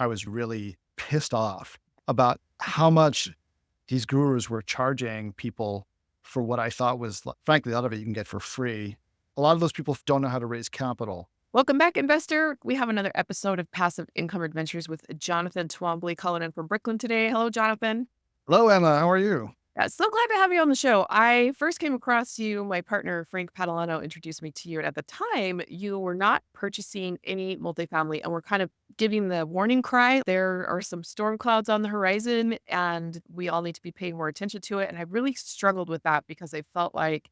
I was really pissed off about how much these gurus were charging people for what I thought was, frankly, a lot of it you can get for free. A lot of those people don't know how to raise capital. Welcome back, investor. We have another episode of Passive Income Adventures with Jonathan Twombly calling in from Brooklyn today. Hello, Jonathan. Hello, Emma. How are you? So glad to have you on the show. I first came across you. My partner, Frank Padalano, introduced me to you. And at the time, you were not purchasing any multifamily and we're kind of giving the warning cry. There are some storm clouds on the horizon and we all need to be paying more attention to it. And I really struggled with that because I felt like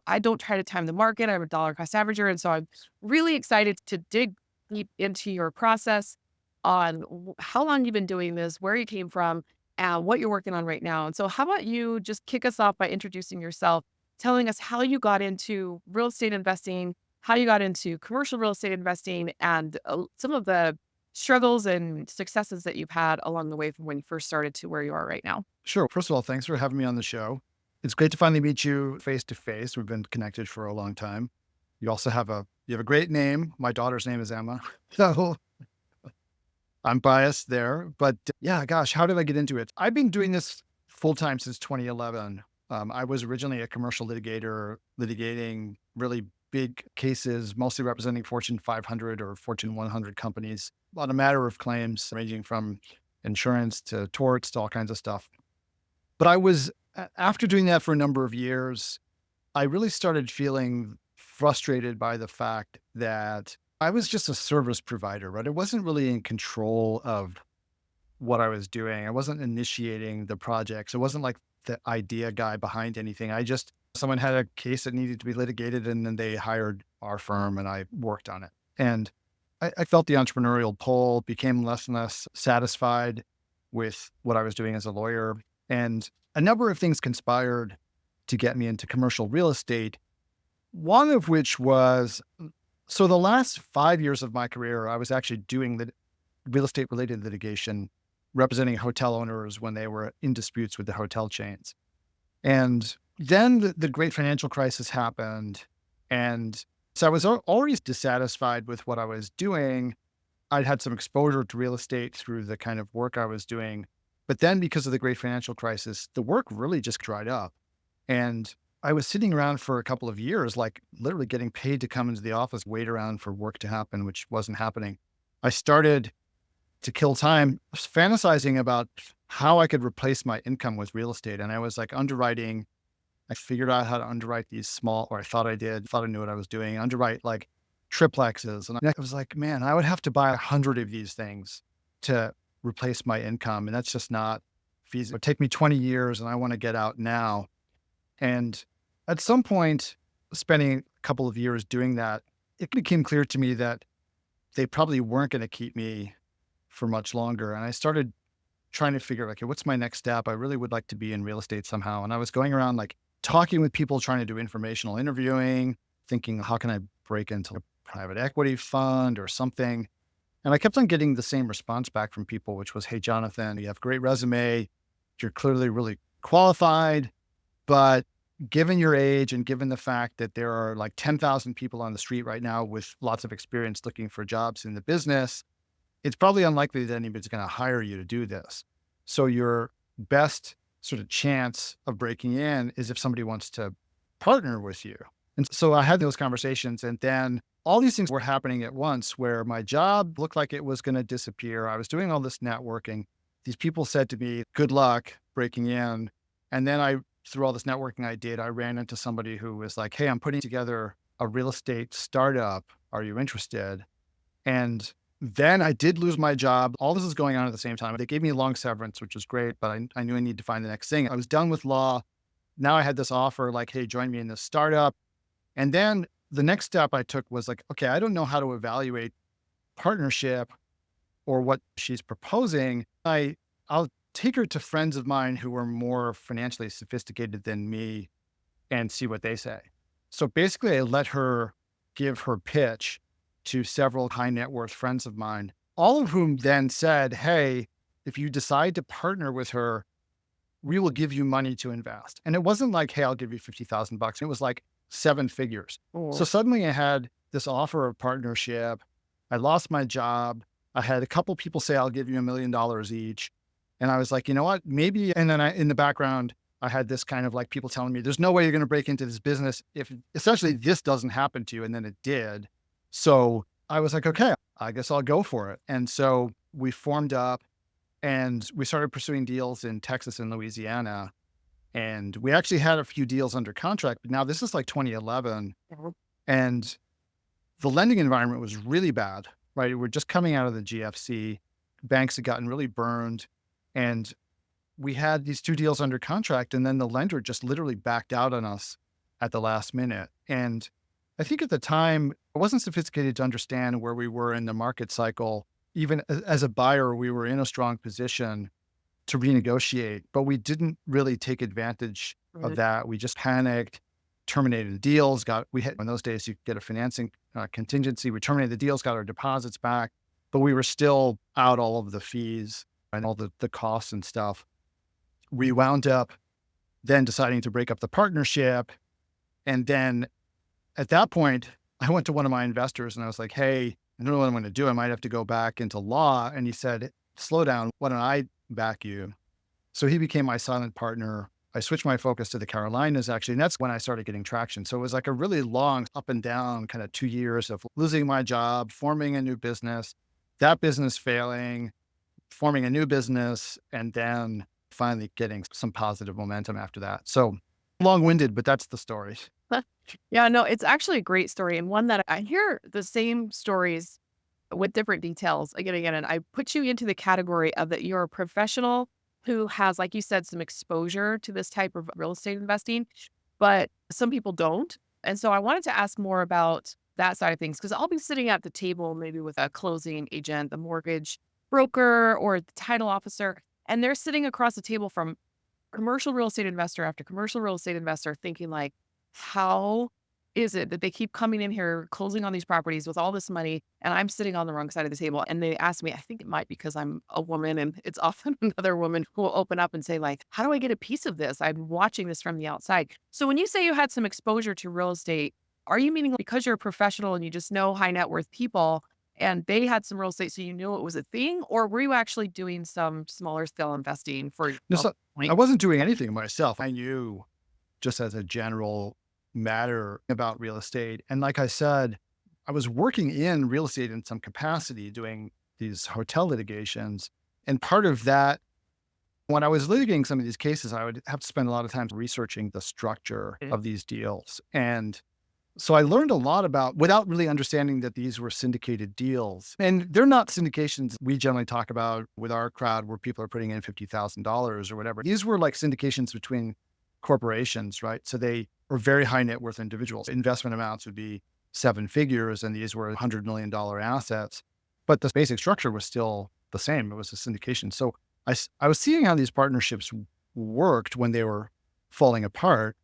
I don't try to time the market. I'm a dollar cost averager. And so I'm really excited to dig deep into your process on how long you've been doing this, where you came from, and what you're working on right now. And so how about you just kick us off by introducing yourself, telling us how you got into real estate investing, how you got into commercial real estate investing, and some of the struggles and successes that you've had along the way from when you first started to where you are right now. Sure. First of all, thanks for having me on the show. It's great to finally meet you face to face. We've been connected for a long time. You have a great name. My daughter's name is Emma. So I'm biased there, but yeah, gosh, how did I get into it? I've been doing this full time since 2011. I was originally a commercial litigator, litigating really big cases, mostly representing Fortune 500 or Fortune 100 companies on a matter of claims ranging from insurance to torts to all kinds of stuff. But after doing that for a number of years, I really started feeling frustrated by the fact that I was just a service provider, right? I wasn't really in control of what I was doing. I wasn't initiating the projects. It wasn't like the idea guy behind anything. Someone had a case that needed to be litigated and then they hired our firm and I worked on it. And I felt the entrepreneurial pull, became less and less satisfied with what I was doing as a lawyer. And a number of things conspired to get me into commercial real estate. One of which was, so the last 5 years of my career, I was actually doing the real estate related litigation, representing hotel owners when they were in disputes with the hotel chains. And then the great financial crisis happened. And so I was already dissatisfied with what I was doing. I'd had some exposure to real estate through the kind of work I was doing. But then because of the great financial crisis, the work really just dried up. And I was sitting around for a couple of years, like literally getting paid to come into the office, wait around for work to happen, which wasn't happening. I started to kill time fantasizing about how I could replace my income with real estate. And I was like underwriting. I figured out how to underwrite these small, or I thought I did, thought I knew what I was doing, underwrite like triplexes. And I was like, man, I would have to buy 100 of these things to replace my income. And that's just not feasible. It would take me 20 years and I want to get out now. And at some point, spending a couple of years doing that, it became clear to me that they probably weren't going to keep me for much longer. And I started trying to figure, okay, what's my next step? I really would like to be in real estate somehow. And I was going around like talking with people, trying to do informational interviewing, thinking, how can I break into a private equity fund or something? And I kept on getting the same response back from people, which was, hey, Jonathan, you have a great resume. You're clearly really qualified, but given your age and given the fact that there are like 10,000 people on the street right now with lots of experience looking for jobs in the business, it's probably unlikely that anybody's going to hire you to do this. So your best sort of chance of breaking in is if somebody wants to partner with you. And so I had those conversations, and then all these things were happening at once where my job looked like it was going to disappear. I was doing all this networking. These people said to me, good luck breaking in. And then through all this networking I did, I ran into somebody who was like, hey, I'm putting together a real estate startup. Are you interested? And then I did lose my job. All this is going on at the same time. They gave me a long severance, which was great, but I knew I needed to find the next thing. I was done with law. Now I had this offer like, hey, join me in this startup. And then the next step I took was like, okay, I don't know how to evaluate partnership or what she's proposing. I'll take her to friends of mine who are more financially sophisticated than me and see what they say. So basically I let her give her pitch to several high net worth friends of mine, all of whom then said, hey, if you decide to partner with her, we will give you money to invest. And it wasn't like, hey, I'll give you $50,000. It was like 7 figures. So Oh, suddenly I had this offer of partnership. I lost my job. I had a couple people say, I'll give you $1 million each. And I was like, you know what, maybe. And then in the background, I had this kind of like people telling me, there's no way you're going to break into this business if essentially this doesn't happen to you. And then it did. So I was like, okay, I guess I'll go for it. And so we formed up and we started pursuing deals in Texas and Louisiana. And we actually had a few deals under contract, but now this is like 2011. Mhm. And the lending environment was really bad, right? We're just coming out of the GFC. Banks had gotten really burned. And we had these two deals under contract, and then the lender just literally backed out on us at the last minute. And I think at the time, I wasn't sophisticated to understand where we were in the market cycle. Even as a buyer, we were in a strong position to renegotiate, but we didn't really take advantage of Right. that. We just panicked, terminated the deals, we had, in those days, you could get a financing contingency. We terminated the deals, got our deposits back, but we were still out all of the fees and all the costs and stuff. We wound up then deciding to break up the partnership. And then at that point, I went to one of my investors and I was like, hey, I don't know what I'm going to do. I might have to go back into law. And he said, slow down. Why don't I back you? So he became my silent partner. I switched my focus to the Carolinas, actually, and that's when I started getting traction. So it was like a really long up and down kind of 2 years of losing my job, forming a new business, that business failing, forming a new business, and then finally getting some positive momentum after that. So long-winded, but that's the story. Yeah, no, it's actually a great story and one that I hear the same stories with different details again and again. And I put you into the category of that you're a professional who has, like you said, some exposure to this type of real estate investing, but some people don't. And so I wanted to ask more about that side of things because I'll be sitting at the table maybe with a closing agent, the mortgage broker, or the title officer, and they're sitting across the table from commercial real estate investor after commercial real estate investor thinking like, how is it that they keep coming in here closing on these properties with all this money and I'm sitting on the wrong side of the table? And they ask me, I think it might be because I'm a woman and it's often another woman who will open up and say like, how do I get a piece of this? I'm watching this from the outside. So when you say you had some exposure to real estate, are you meaning because you're a professional and you just know high net worth people and they had some real estate so you knew it was a thing? Or were you actually doing some smaller scale investing for No, yourself? so I wasn't doing anything myself. I knew just as a general matter about real estate. And like I said, I was working in real estate in some capacity doing these hotel litigations. And part of that, when I was litigating some of these cases, I would have to spend a lot of time researching the structure Mhm. of these deals. And so I learned a lot about without really understanding that these were syndicated deals. And they're not syndications we generally talk about with our crowd where people are putting in $50,000 or whatever. These were like syndications between corporations, right? So they were very high net worth individuals. Investment amounts would be seven figures, and these were $100 million assets. But the basic structure was still the same. It was a syndication. So I was seeing how these partnerships worked when they were falling apart.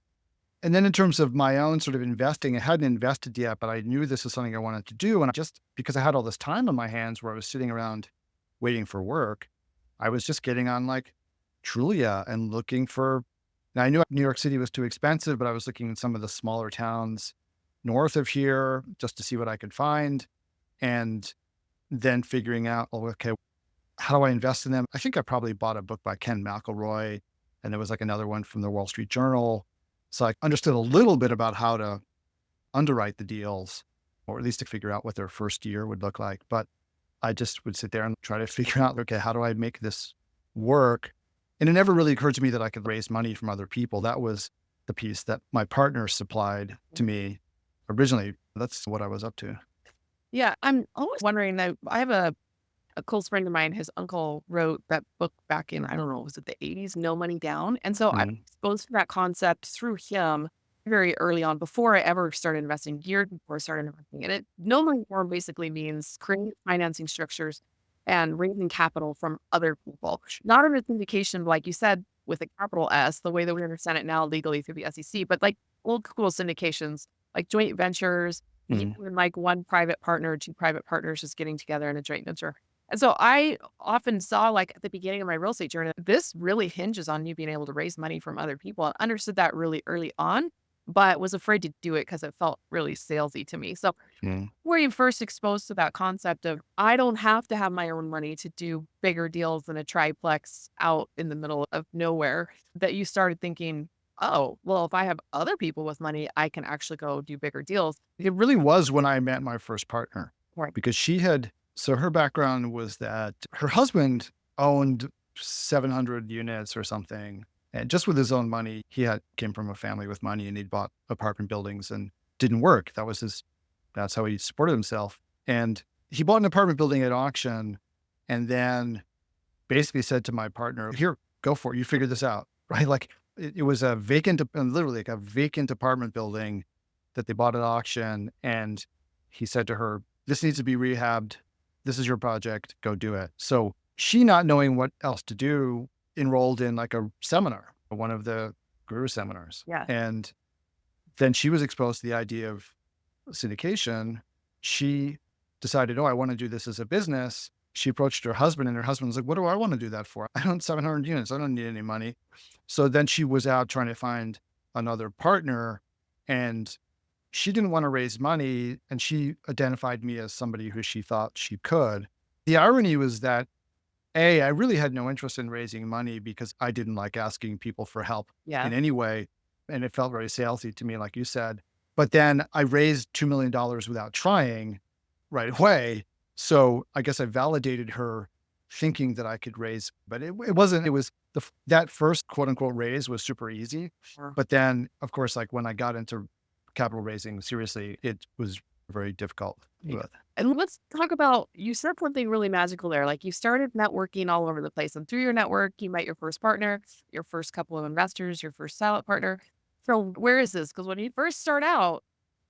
And then in terms of my own sort of investing, I hadn't invested yet, but I knew this was something I wanted to do. And just because I had all this time on my hands where I was sitting around waiting for work, I was just getting on like Trulia and looking for. Now I knew New York City was too expensive, but I was looking in some of the smaller towns north of here just to see what I could find. And then figuring out, oh, okay, how do I invest in them? I think I probably bought a book by Ken McElroy, and there was like another one from the Wall Street Journal. So I understood a little bit about how to underwrite the deals, or at least to figure out what their first year would look like. But I just would sit there and try to figure out, okay, how do I make this work? And it never really occurred to me that I could raise money from other people. That was the piece that my partner supplied to me originally. That's what I was up to. Yeah, I'm always wondering that I have a close friend of mine, his uncle wrote that book back in, I don't know, was it the 80s, No Money Down? And so I was Mm. exposed to that concept through him very early on before I ever started investing, years before I started investing in it. No money form basically means creating financing structures and raising capital from other people. Not in a syndication, like you said, with a capital S, the way that we understand it now legally through the SEC, but like old school syndications, like joint ventures, Mm. even like one private partner, two private partners just getting together in a joint venture. And so I often saw like at the beginning of my real estate journey, this really hinges on you being able to raise money from other people. I understood that really early on. but was afraid to do it because it felt really salesy to me. So Mm. were you first exposed to that concept of I don't have to have my own money to do bigger deals than a triplex out in the middle of nowhere, that you started thinking, oh, well, if I have other people with money, I can actually go do bigger deals? It really was when I met my first partner Right. because so her background was that her husband owned 700 units or something. And just with his own money, came from a family with money and he'd bought apartment buildings and didn't work. That's how he supported himself. And he bought an apartment building at auction and then basically said to my partner, here, go for it. You figure this out. Right. Like it was literally like a vacant apartment building that they bought at auction. And he said to her, this needs to be rehabbed. This is your project. Go do it. So she, not knowing what else to do, enrolled in like a seminar, one of the guru seminars. Yeah. And then she was exposed to the idea of syndication. She decided, oh, I want to do this as a business. She approached her husband and her husband was like, what do I want to do that for? I own 700 units. I don't need any money. So then she was out trying to find another partner and she didn't want to raise money. And she identified me as somebody who she thought she could. The irony was that I really had no interest in raising money because I didn't like asking people for help Yeah. in any way. And it felt very salesy to me, like you said. But then I raised $2 million without trying right away. So I guess I validated her thinking that I could raise, but it wasn't, it was that first quote unquote raise was super easy. Sure. But then of course, like when I got into capital raising seriously, it was very difficult. Yeah. And let's talk about, you said something really magical there. Like you started networking all over the place. And through your network, you met your first partner, your first couple of investors, your first silent partner. So where is this? Because when you first start out,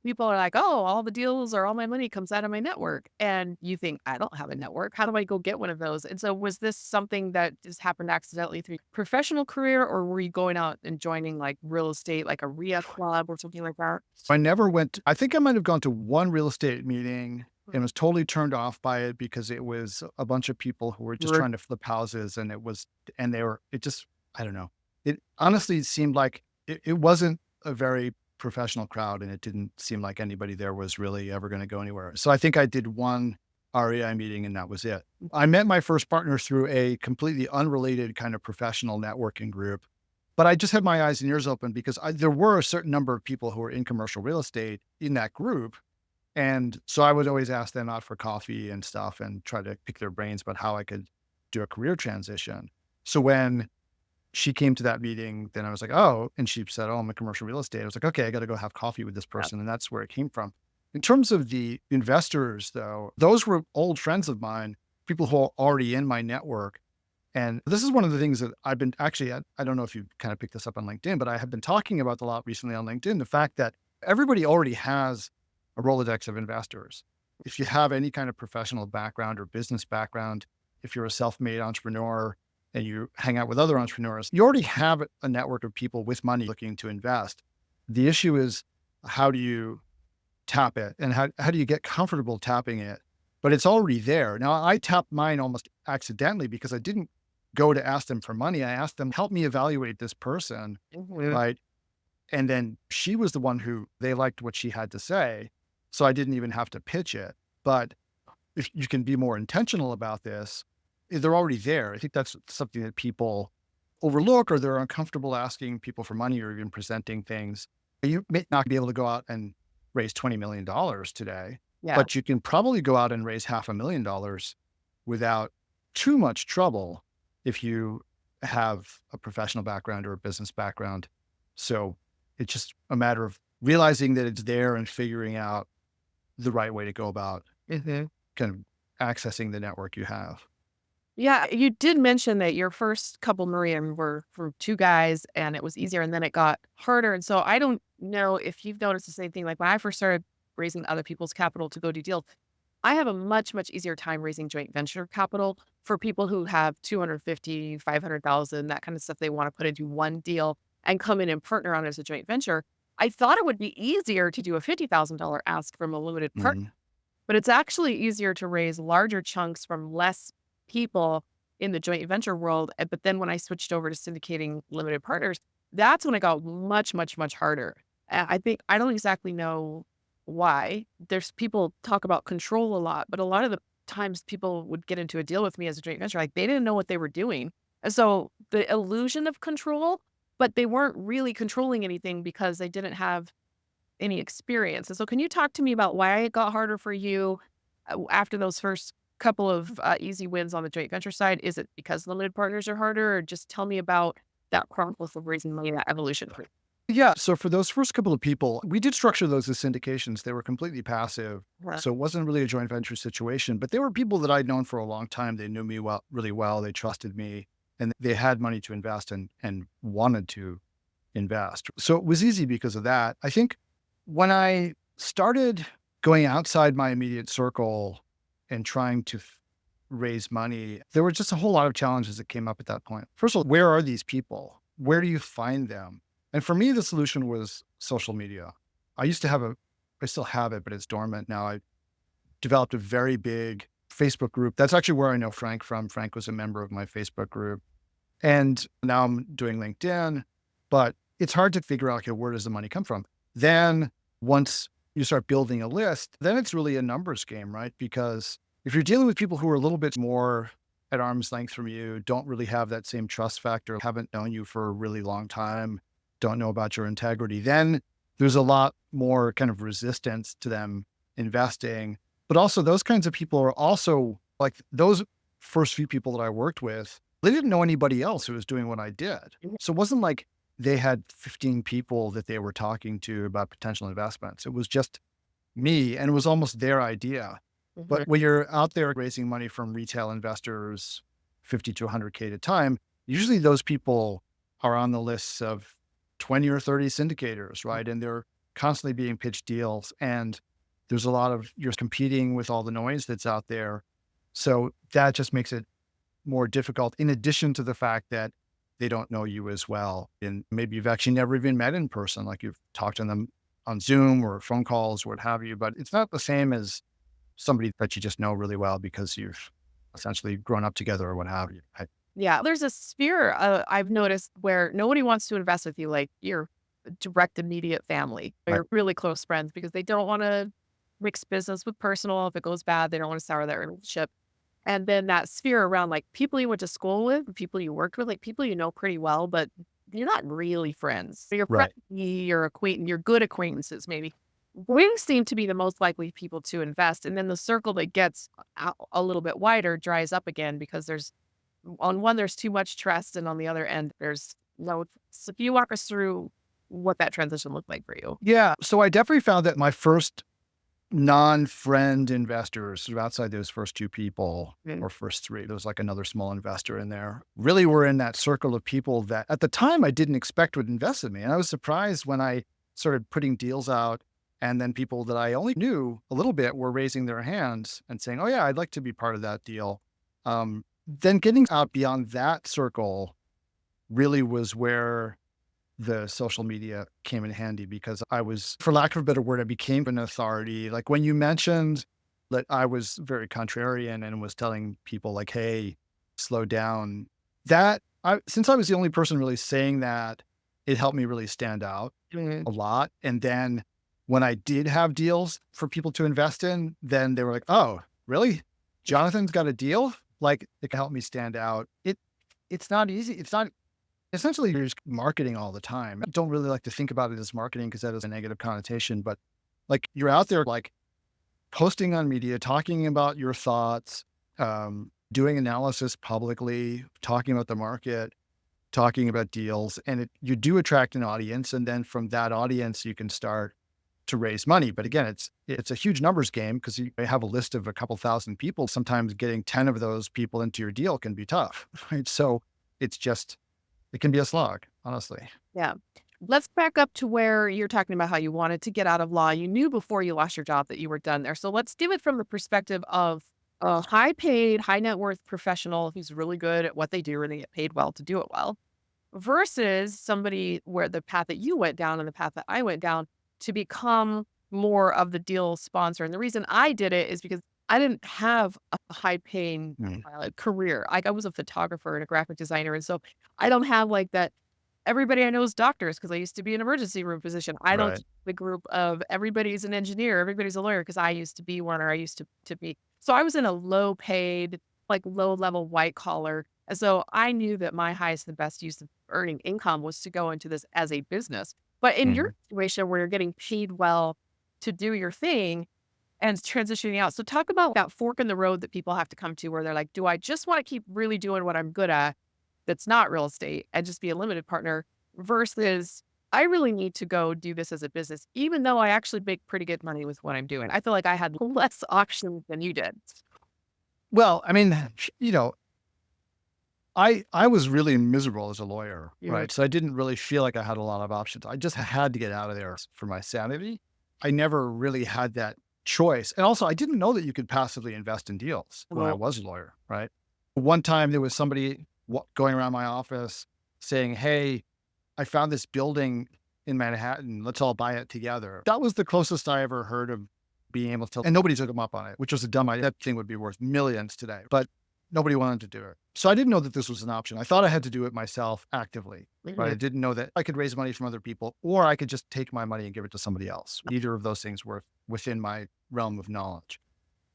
people are like, oh, all the deals or all my money comes out of my network. And you think, I don't have a network. How do I go get one of those? And so was this something that just happened accidentally through your professional career, or were you going out and joining like real estate, like a RIA club or something like that? So I never went, I think I might have gone to one real estate meeting and was totally turned off by it because it was a bunch of people who were just Right. trying to flip houses I don't know. It honestly seemed like it wasn't a very professional crowd and it didn't seem like anybody there was really ever going to go anywhere. So I think I did one REI meeting and that was it. I met my first partner through a completely unrelated kind of professional networking group, but I just had my eyes and ears open because there were a certain number of people who were in commercial real estate in that group. And so I would always ask them out for coffee and stuff and try to pick their brains about how I could do a career transition. So when she came to that meeting, then I was like, oh, and she said, oh, I'm in commercial real estate. I was like, okay, I got to go have coffee with this person. And that's where it came from. In terms of the investors, though, those were old friends of mine, people who are already in my network. And this is one of the things that I've been actually, I don't know if you kind of picked this up on LinkedIn, but I have been talking about a lot recently on LinkedIn, the fact that everybody already has a Rolodex of investors. If you have any kind of professional background or business background, if you're a self-made entrepreneur and you hang out with other entrepreneurs, you already have a network of people with money looking to invest. The issue is how do you tap it and how do you get comfortable tapping it? But it's already there. Now I tapped mine almost accidentally because I didn't go to ask them for money. I asked them, help me evaluate this person. Mhm. Right. And then she was the one who they liked what she had to say. So I didn't even have to pitch it. But if you can be more intentional about this, they're already there. I think that's something that people overlook or they're uncomfortable asking people for money or even presenting things. You may not be able to go out and raise $20 million today, Yeah. but you can probably go out and raise $500,000 without too much trouble if you have a professional background or a business background. So it's just a matter of realizing that it's there and figuring out the right way to go about Mhm. kind of accessing the network you have. Yeah, you did mention that your first couple Marian were for 2 guys and it was easier and then it got harder, and so I don't know if you've noticed the same thing. Like, when I first started raising other people's capital to go do deals, I have a much, much easier time raising joint venture capital for people who have 250, 500,000, that kind of stuff they wanna put into one deal and come in and partner on it as a joint venture. I thought it would be easier to do a $50,000 ask from a limited partner, Mhm. but it's actually easier to raise larger chunks from less people in the joint venture world. But then when I switched over to syndicating limited partners, that's when it got much, much, much harder. I think I don't exactly know why. There's people talk about control a lot, but a lot of the times people would get into a deal with me as a joint venture, like they didn't know what they were doing. And so the illusion of control, but they weren't really controlling anything because they didn't have any experience. And so can you talk to me about why it got harder for you after those first couple of easy wins on the joint venture side? Is it because limited partners are harder, or just tell me about that process of raising money, that evolution? Yeah. So for those first couple of people, we did structure those as syndications. They were completely passive. Right. So it wasn't really a joint venture situation, but they were people that I'd known for a long time. They knew me well, really well. They trusted me and they had money to invest and wanted to invest. So it was easy because of that. I think when I started going outside my immediate circle and trying to raise money, there were just a whole lot of challenges that came up at that point. First of all, where are these people? Where do you find them? And for me, the solution was social media. I used to have I still have it, but it's dormant now. I developed a very big Facebook group. That's actually where I know Frank from. Frank was a member of my Facebook group. And now I'm doing LinkedIn, but it's hard to figure out, okay, where does the money come from? Then once you start building a list, then it's really a numbers game, right? Because if you're dealing with people who are a little bit more at arm's length from you, don't really have that same trust factor, haven't known you for a really long time, don't know about your integrity, then there's a lot more kind of resistance to them investing. But also those kinds of people are also like those first few people that I worked with, they didn't know anybody else who was doing what I did. So it wasn't like they had 15 people that they were talking to about potential investments. It was just me, and it was almost their idea. But Mhm. when you're out there raising money from retail investors, 50 to 100K at a time, usually those people are on the lists of 20 or 30 syndicators, right? And they're constantly being pitched deals. And there's a lot of, you're competing with all the noise that's out there. So that just makes it more difficult, in addition to the fact that they don't know you as well. And maybe you've actually never even met in person, like you've talked to them on Zoom or phone calls or what have you, but it's not the same as somebody that you just know really well because you've essentially grown up together or what have you. Yeah, there's a sphere I've noticed where nobody wants to invest with you, like your direct immediate family or Right. your really close friends, because they don't want to mix business with personal. If it goes bad, they don't want to sour that relationship. And then that sphere around like people you went to school with, people you worked with, like people you know pretty well, but you're not really friends. You're Right. friendly, you're acquaintance, you're good acquaintances, maybe. We seem to be the most likely people to invest. And then the circle that gets a little bit wider dries up again because there's on one, there's too much trust, and on the other end, there's no. So if you walk us through what that transition looked like for you. Yeah. So I definitely found that my first non-friend investors sort of outside those first two people Mm. or first three, there was like another small investor in there, really were in that circle of people that at the time I didn't expect would invest in me. And I was surprised when I started putting deals out and then people that I only knew a little bit were raising their hands and saying, oh yeah, I'd like to be part of that deal. Then getting out beyond that circle really was where the social media came in handy because I was, for lack of a better word, I became an authority. Like when you mentioned that I was very contrarian and was telling people like, hey, slow down, since I was the only person really saying that, it helped me really stand out Mm. a lot. And then when I did have deals for people to invest in, then they were like, oh, really? Jonathan's got a deal? Like it can help me stand out. It's not easy. It's not essentially you're just marketing all the time. I don't really like to think about it as marketing because that has a negative connotation, but like you're out there like posting on media, talking about your thoughts, doing analysis publicly, talking about the market, talking about deals, and you do attract an audience. And then from that audience, you can start to raise money. But again, it's a huge numbers game because you have a list of a couple thousand people. Sometimes getting 10 of those people into your deal can be tough, right? So it's just, it can be a slog, honestly. Yeah. Let's back up to where you're talking about how you wanted to get out of law. You knew before you lost your job that you were done there. So let's do it from the perspective of a high paid, high net worth professional who's really good at what they do and they get paid well to do it well versus somebody where the path that you went down and the path that I went down to become more of the deal sponsor. And the reason I did it is because I didn't have a high paying Mm. career. Like I was a photographer and a graphic designer. And so I don't have like that everybody I know is doctors because I used to be an emergency room physician. I don't Right. keep the group of everybody's an engineer, everybody's a lawyer because I used to be one or I used to be. So I was in a low paid, like low level white collar. And so I knew that my highest and best use of earning income was to go into this as a business. But in your Mhm. situation where you're getting paid well to do your thing and transitioning out. So talk about that fork in the road that people have to come to where they're like, do I just want to keep really doing what I'm good at that's not real estate and just be a limited partner versus I really need to go do this as a business, even though I actually make pretty good money with what I'm doing. I feel like I had less options than you did. Well, I mean, you know, I was really miserable as a lawyer, Mhm. right? So I didn't really feel like I had a lot of options. I just had to get out of there for my sanity. I never really had that choice. And also, I didn't know that you could passively invest in deals when I Well, was a lawyer, right? One time there was somebody going around my office saying, "Hey, I found this building in Manhattan. Let's all buy it together." That was the closest I ever heard of being able to, and nobody took them up on it, which was a dumb idea. That thing would be worth millions today, but nobody wanted to do it. So I didn't know that this was an option. I thought I had to do it myself actively, right? I mhm. didn't know that I could raise money from other people or I could just take my money and give it to somebody else. Either of those things were within my realm of knowledge.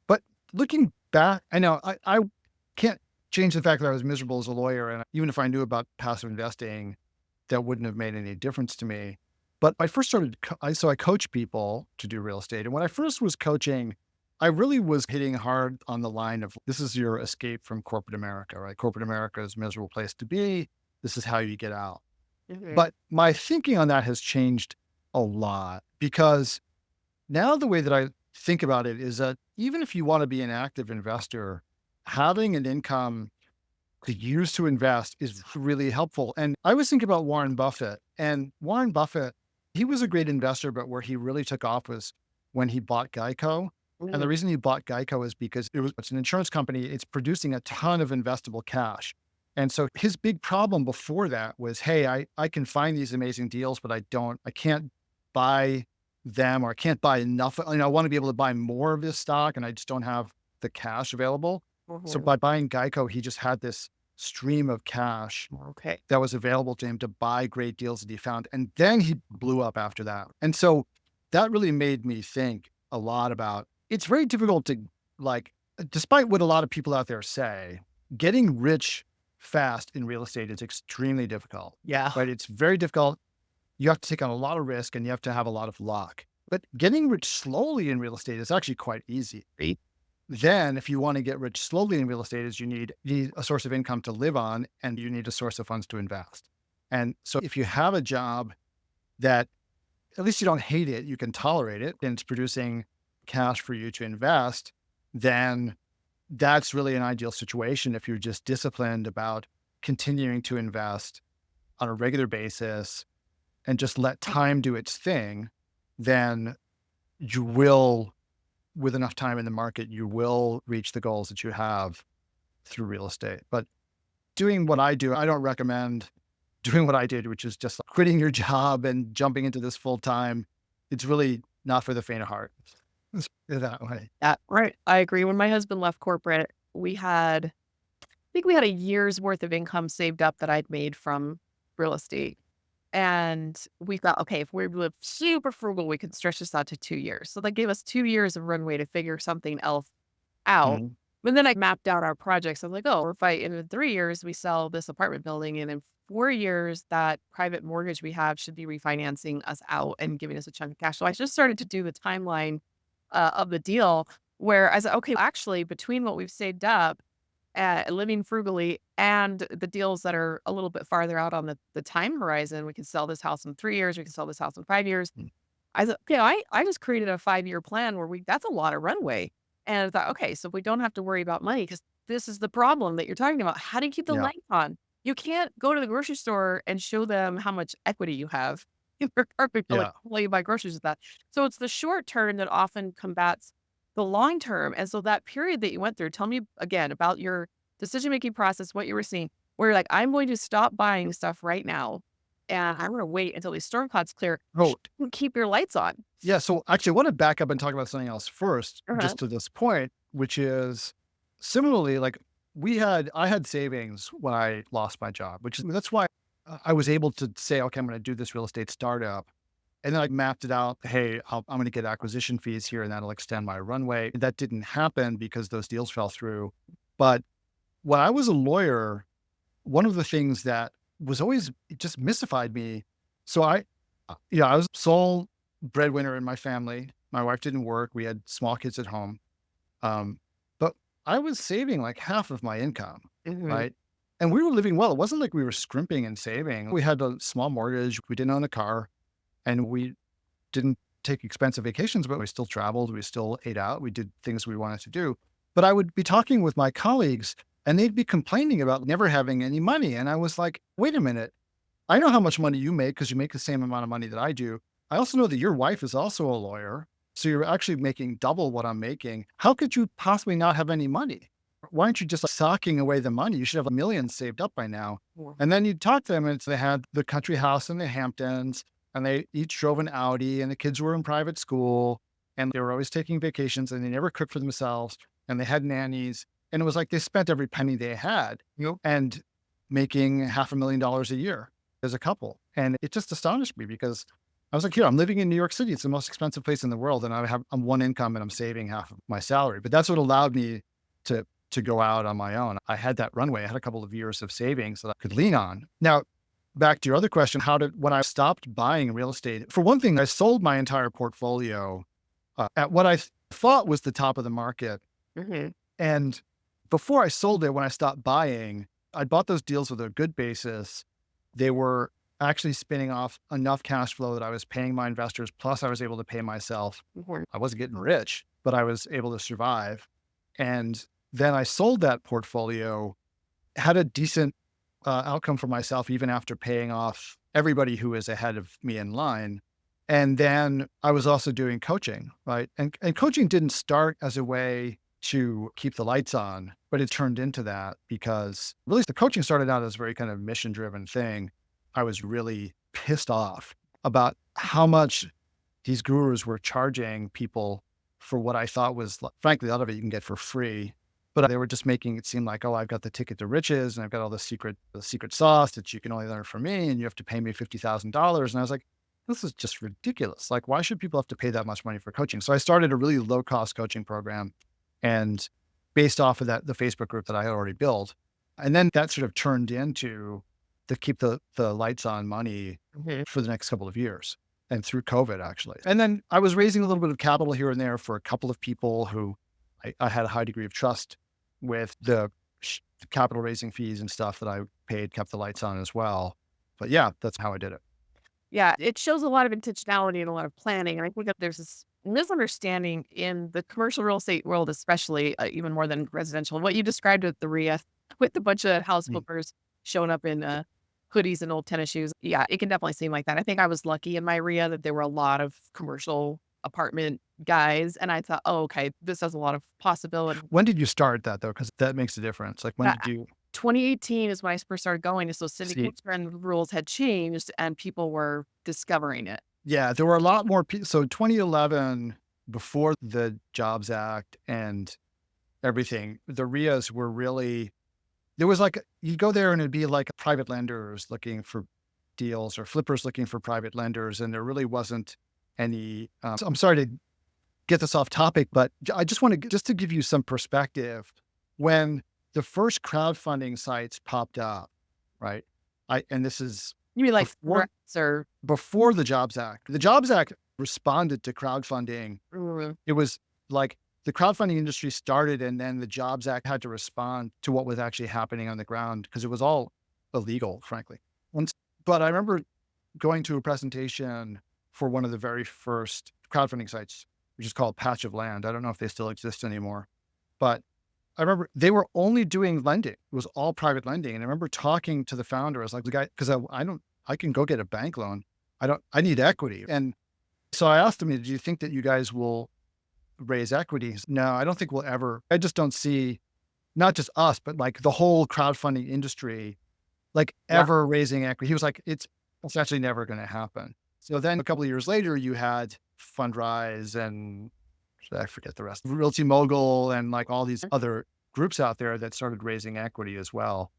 But looking back, I know I can't change the fact that I was miserable as a lawyer. And even if I knew about passive investing, that wouldn't have made any difference to me. But I first started, so I coach people to do real estate. And when I first was coaching, I really was hitting hard on the line of this is your escape from corporate America, right? Corporate America is a miserable place to be. This is how you get out. Mhm. But my thinking on that has changed a lot because now the way that I think about it is that even if you want to be an active investor, having an income to use to invest is really helpful. And I was thinking about Warren Buffett, and Warren Buffett, he was a great investor, but where he really took off was when he bought Geico. And the Mhm. reason he bought Geico is because it's an insurance company. It's producing a ton of investable cash. And so his big problem before that was, hey, I can find these amazing deals, but I can't buy them or I can't buy enough. I want to be able to buy more of this stock and I just don't have the cash available. So Mhm. by buying Geico, he just had this stream of cash Okay. that was available to him to buy great deals that he found. And then he blew up after that. And so that really made me think a lot about it's very difficult to like, despite what a lot of people out there say, getting rich fast in real estate is extremely difficult, Yeah. right? It's very difficult. You have to take on a lot of risk and you have to have a lot of luck. But getting rich slowly in real estate is actually quite easy. Right. Then, if you want to get rich slowly in real estate, is you need a source of income to live on, and you need a source of funds to invest. And so, if you have a job that at least you don't hate it, you can tolerate it, and it's producing cash for you to invest, then that's really an ideal situation. If you're just disciplined about continuing to invest on a regular basis and just let time do its thing, then you will with enough time in the market, you will reach the goals that you have through real estate. But doing what I do, I don't recommend doing what I did, which is just quitting your job and jumping into this full time. It's really not for the faint of heart. Let's put it that way. Yeah, right. I agree. When my husband left corporate, I think we had a year's worth of income saved up that I'd made from real estate. And we thought, okay, if we live super frugal, we could stretch this out to 2 years. So that gave us 2 years of runway to figure something else out. Mhm. But then I mapped out our projects. I was like, oh, if in 3 years we sell this apartment building, and in 4 years that private mortgage we have should be refinancing us out and giving us a chunk of cash. So I just started to do the timeline of the deal where I said, okay, actually, between what we've saved up living frugally and the deals that are a little bit farther out on the time horizon, we can sell this house in 3 years, we can sell this house in 5 years. Mm. I thought, okay, I just created a 5 year plan where that's a lot of runway. And I thought, okay, so we don't have to worry about money because this is the problem that you're talking about. How do you keep the Yeah. lights on? You can't go to the grocery store and show them how much equity you have in your apartment building. Yeah. Well, you buy groceries with that. So it's the short term that often combats the long term. And so that period that you went through, tell me again about your decision making process, what you were seeing, where you're like, I'm going to stop buying stuff right now and I'm going to wait until these storm clouds clear. Oh, Keep your lights on. yeah. So actually, I want to back up and talk about something else first, Uh-huh. just to this point, which is similarly like I had savings when I lost my job, that's why I was able to say, okay, I'm going to do this real estate startup. And then I mapped it out. Hey, I'm going to get acquisition fees here and that'll extend my runway. That didn't happen because those deals fell through. But when I was a lawyer, one of the things that was always it just mystified me. So I was sole breadwinner in my family. My wife didn't work. We had small kids at home. But I was saving like half of my income, Mhm. right? And we were living well. It wasn't like we were scrimping and saving. We had a small mortgage. We didn't own a car and we didn't take expensive vacations, but we still traveled. We still ate out. We did things we wanted to do. But I would be talking with my colleagues and they'd be complaining about never having any money. And I was like, wait a minute. I know how much money you make because you make the same amount of money that I do. I also know that your wife is also a lawyer. So you're actually making double what I'm making. How could you possibly not have any money? Why aren't you just socking away the money? You should have a million saved up by now. Yeah. And then you talk to them and they had the country house in the Hamptons and they each drove an Audi and the kids were in private school and they were always taking vacations and they never cooked for themselves and they had nannies. And it was like they spent every penny they had and making $500,000 a year as a couple. And it just astonished me because I was like, I'm living in New York City. It's the most expensive place in the world. And I'm one income and I'm saving half of my salary. But that's what allowed me to go out on my own. I had that runway. I had a couple of years of savings that I could lean on. Now, back to your other question, when I stopped buying real estate, for one thing, I sold my entire portfolio at what I thought was the top of the market. Mhm. And before I sold it, when I stopped buying, I bought those deals with a good basis. They were actually spinning off enough cash flow that I was paying my investors. Plus I was able to pay myself. Mhm. I wasn't getting rich, but I was able to survive. And then I sold that portfolio, had a decent outcome for myself, even after paying off everybody who was ahead of me in line. And then I was also doing coaching, right? And coaching didn't start as a way to keep the lights on, but it turned into that because really the coaching started out as a very kind of mission driven thing. I was really pissed off about how much these gurus were charging people for what I thought was, frankly, a lot of it you can get for free. But they were just making it seem like, oh, I've got the ticket to riches and I've got all the secret sauce that you can only learn from me and you have to pay me $50,000. And I was like, this is just ridiculous. Like, why should people have to pay that much money for coaching? So I started a really low cost coaching program and based off of that, the Facebook group that I had already built. And then that sort of turned into to keep the lights on money Mhm. for the next couple of years and through COVID actually. And then I was raising a little bit of capital here and there for a couple of people who I had a high degree of trust with the capital raising fees and stuff that I paid, kept the lights on as well. But yeah, that's how I did it. Yeah, it shows a lot of intentionality and a lot of planning. And I think that there's this misunderstanding in the commercial real estate world, especially even more than residential. What you described with the RIA, with a bunch of house Mm. flippers showing up in hoodies and old tennis shoes. Yeah, it can definitely seem like that. I think I was lucky in my RIA that there were a lot of commercial apartment guys. And I thought, oh, okay, this has a lot of possibility. When did you start that though? Because that makes a difference. Like when Uh, did you 2018 is when I first started going. So see? syndication rules had changed and people were discovering it. Yeah, there were a lot more people. So 2011, before the Jobs Act and everything, the RIAs were really, there was like, you'd go there and it'd be like private lenders looking for deals or flippers looking for private lenders. And there really wasn't any, so I'm sorry to get this off topic, but I just want to, just to give you some perspective, when the first crowdfunding sites popped up, right? And this is You mean like before, or before the Jobs Act. The Jobs Act responded to crowdfunding. mm, It was like the crowdfunding industry started and then the Jobs Act had to respond to what was actually happening on the ground because it was all illegal, frankly. And, but I remember going to a presentation for one of the very first crowdfunding sites, which is called Patch of Land. I don't know if they still exist anymore, but I remember they were only doing lending. It was all private lending. And I remember talking to the founder. I was like, the guy, because I can go get a bank loan. I need equity. And so I asked him, do you think that you guys will raise equity? He said, no, I don't think we'll ever. I just don't see not just us, but like the whole crowdfunding industry, like yeah. ever raising equity. He was like, it's actually never going to happen. So then a couple of years later, you had Fundrise and I forget the rest, Realty Mogul and like all these other groups out there that started raising equity as well.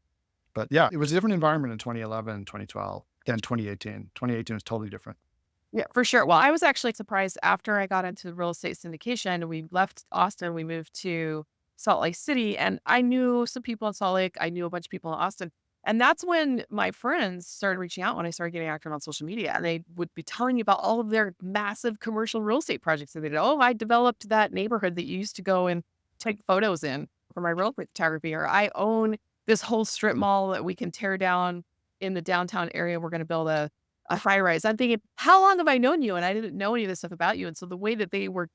But yeah, it was a different environment in 2011, 2012 than 2018. 2018 was totally different. Yeah, for sure. Well, I was actually surprised after I got into real estate syndication. We left Austin, we moved to Salt Lake City, and I knew some people in Salt Lake. I knew a bunch of people in Austin. And that's when my friends started reaching out when I started getting active on social media. And they would be telling me about all of their massive commercial real estate projects that they did. Oh, I developed that neighborhood that you used to go and take photos in for my real estate photography. Or I own this whole strip mall that we can tear down in the downtown area. We're going to build a high rise. I'm thinking, how long have I known you? And I didn't know any of this stuff about you. And so the way that they were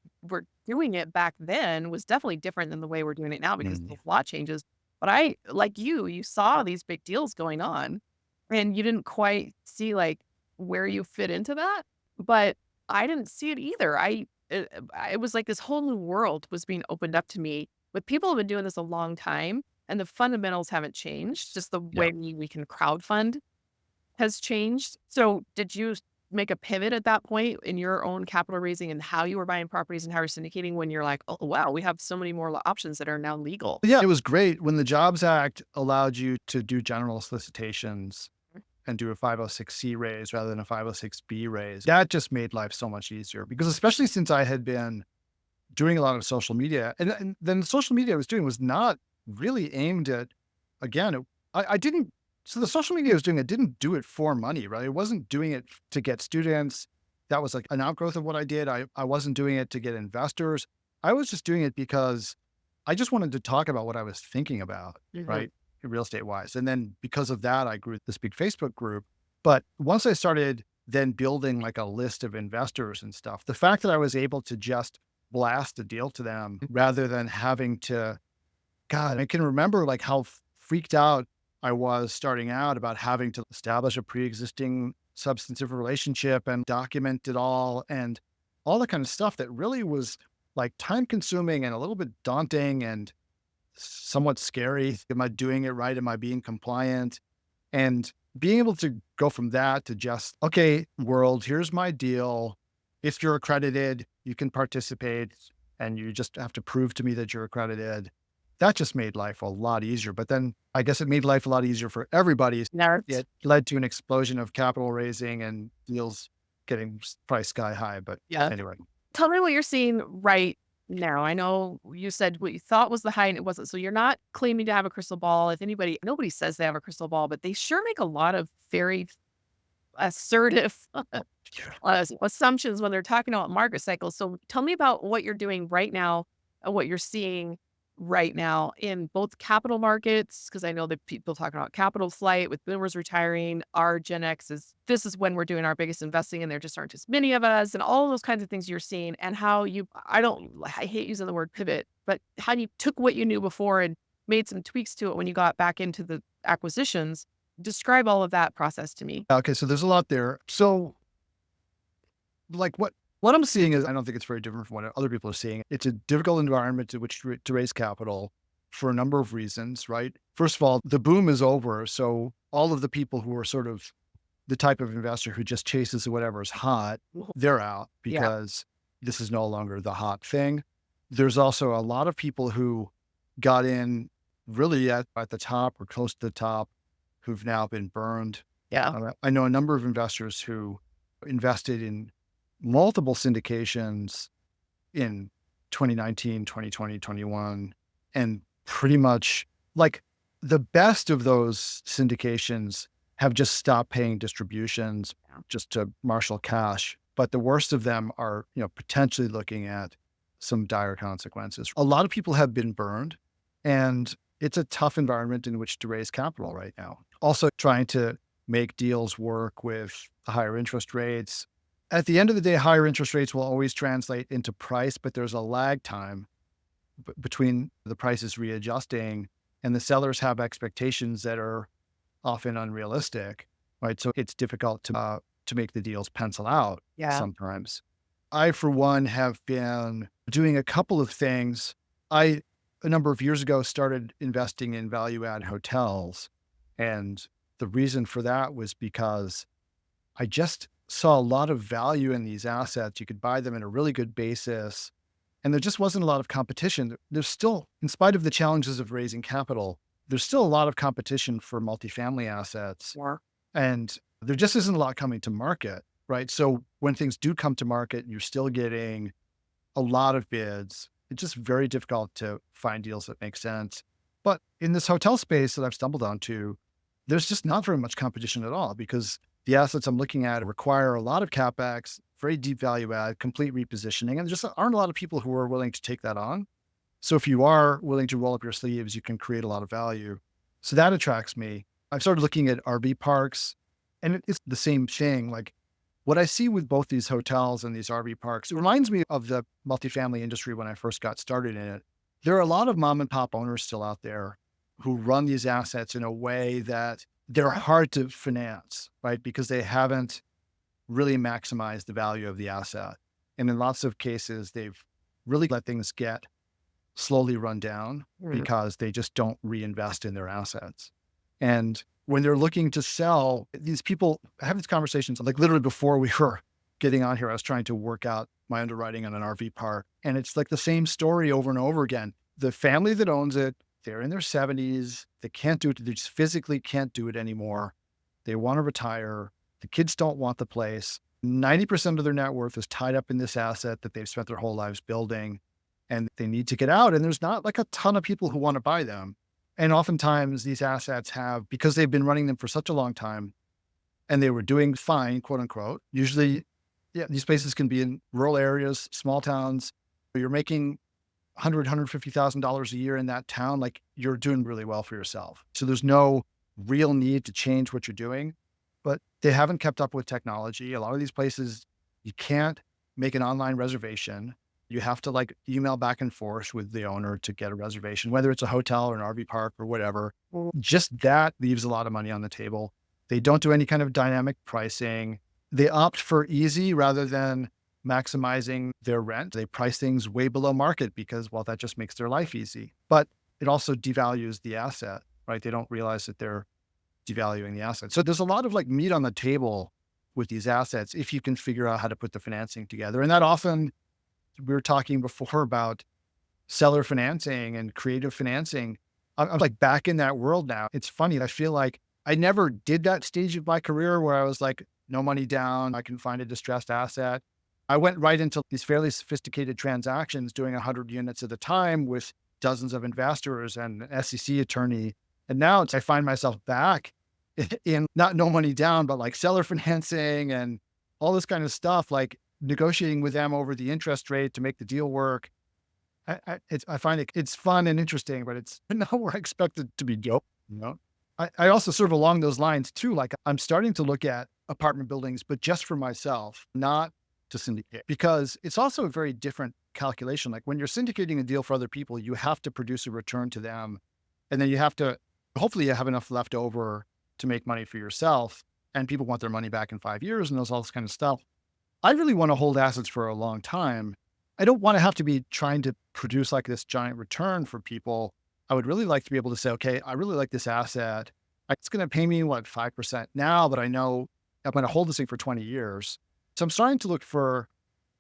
doing it back then was definitely different than the way we're doing it now because Mm. the law changes. But I, like you saw these big deals going on and you didn't quite see like where you fit into that. But I didn't see it either. It was like this whole new world was being opened up to me. But people have been doing this a long time and the fundamentals haven't changed. Just the Yeah. way we can crowdfund has changed. So did you make a pivot at that point in your own capital raising and how you were buying properties and how you're syndicating when you're like, oh, wow, we have so many more options that are now legal? Yeah, it was great when the Jobs Act allowed you to do general solicitations and do a 506c raise rather than a 506b raise. That just made life so much easier because especially since I had been doing a lot of social media and then the social media I was doing was not really aimed at, again, I didn't, so the social media I was doing, I didn't do it for money, right? I wasn't doing it to get students. That was like an outgrowth of what I did. I wasn't doing it to get investors. I was just doing it because I just wanted to talk about what I was thinking about, Mhm. right? Real estate wise. And then because of that, I grew this big Facebook group. But once I started then building like a list of investors and stuff, the fact that I was able to just blast a deal to them rather than having to, God, I can remember like how freaked out I was starting out about having to establish a pre-existing substantive relationship and document it all that kind of stuff that really was like time consuming and a little bit daunting and somewhat scary. Am I doing it right? Am I being compliant? And being able to go from that to just, okay, world, here's my deal. If you're accredited, you can participate and you just have to prove to me that you're accredited. That just made life a lot easier. But then I guess it made life a lot easier for everybody. Nerds. It led to an explosion of capital raising and deals getting priced sky high. But Yeah. anyway, Tell me what you're seeing right now. I know you said what you thought was the high and it wasn't. So you're not claiming to have a crystal ball. If anybody, nobody says they have a crystal ball, but they sure make a lot of very assertive assumptions when they're talking about market cycles. So tell me about what you're doing right now and what you're seeing right now in both capital markets, because I know that people talking about capital flight with boomers retiring, our Gen X is this is when we're doing our biggest investing and there just aren't as many of us and all those kinds of things you're seeing and how you I hate using the word pivot, but how you took what you knew before and made some tweaks to it when you got back into the acquisitions. Describe all of that process to me. okay, so there's a lot there. So like what I'm seeing is I don't think it's very different from what other people are seeing. It's a difficult environment to which to raise capital for a number of reasons, right? First of all, the boom is over. So all of the people who are sort of the type of investor who just chases whatever is hot, they're out Yeah. because this is no longer the hot thing. There's also a lot of people who got in really at the top or close to the top who've now been burned. Yeah. I know a number of investors who invested in multiple syndications in 2019, 2020, 21, and pretty much like the best of those syndications have just stopped paying distributions Yeah. just to marshal cash. But the worst of them are, potentially looking at some dire consequences. A lot of people have been burned and it's a tough environment in which to raise capital right now. Also trying to make deals work with higher interest rates. At the end of the day, higher interest rates will always translate into price, but there's a lag time between the prices readjusting and the sellers have expectations that are often unrealistic, right? So it's difficult to make the deals pencil out Yeah. sometimes. I, for one, have been doing a couple of things. A number of years ago, started investing in value add hotels. And the reason for that was because I just saw a lot of value in these assets. You could buy them at a really good basis. And there just wasn't a lot of competition. There's still, in spite of the challenges of raising capital, there's still a lot of competition for multifamily assets, Or and there just isn't a lot coming to market, right? So when things do come to market, you're still getting a lot of bids. It's just very difficult to find deals that make sense. But in this hotel space that I've stumbled onto, there's just not very much competition at all because the assets I'm looking at require a lot of capex, very deep value add, complete repositioning, and there just aren't a lot of people who are willing to take that on. So if you are willing to roll up your sleeves, you can create a lot of value. So that attracts me. I've started looking at RV parks, and it's the same thing. Like what I see with both these hotels and these RV parks, it reminds me of the multifamily industry when I first got started in it. There are a lot of mom and pop owners still out there who run these assets in a way that they're hard to finance, right? Because they haven't really maximized the value of the asset. And in lots of cases, they've really let things get slowly run down mm, because they just don't reinvest in their assets. And when they're looking to sell, these people have these conversations like literally before we were getting on here, I was trying to work out my underwriting on an RV park. And it's like the same story over and over again. The family that owns it, they're in their 70s. They can't do it. They just physically can't do it anymore. They want to retire. The kids don't want the place. 90% of their net worth is tied up in this asset that they've spent their whole lives building, and they need to get out. And there's not like a ton of people who want to buy them. And oftentimes these assets have, because they've been running them for such a long time and they were doing fine, quote unquote. Usually, yeah, these places can be in rural areas, small towns. You're making $150,000 a year in that town. Like you're doing really well for yourself. So there's no real need to change what you're doing, but they haven't kept up with technology. A lot of these places, you can't make an online reservation. You have to like email back and forth with the owner to get a reservation, whether it's a hotel or an RV park or whatever. mm, Just that leaves a lot of money on the table. They don't do any kind of dynamic pricing. They opt for easy rather than maximizing their rent. They price things way below market because, well, that just makes their life easy. But it also devalues the asset, right? They don't realize that they're devaluing the asset. So there's a lot of like meat on the table with these assets if you can figure out how to put the financing together. And that often, we were talking before about seller financing and creative financing. I'm like back in that world now. It's funny. I feel like I never did that stage of my career where I was like, no money down, I can find a distressed asset. I went right into these fairly sophisticated transactions, doing 100 units at a time with dozens of investors and an SEC attorney. And now I find myself back in not no money down, but like seller financing and all this kind of stuff, like negotiating with them over the interest rate to make the deal work. I find it's fun and interesting, but it's not where I expected to be dope. You know, I also sort of along those lines too. Like I'm starting to look at apartment buildings, but just for myself, not to syndicate, because it's also a very different calculation. Like when you're syndicating a deal for other people, you have to produce a return to them, and then you have to hopefully you have enough left over to make money for yourself. And people want their money back in 5 years, and all this kind of stuff. I really want to hold assets for a long time. I don't want to have to be trying to produce like this giant return for people. I would really like to be able to say, okay, I really like this asset. It's going to pay me what, 5% now, but I know I'm going to hold this thing for 20 years. So I'm starting to look for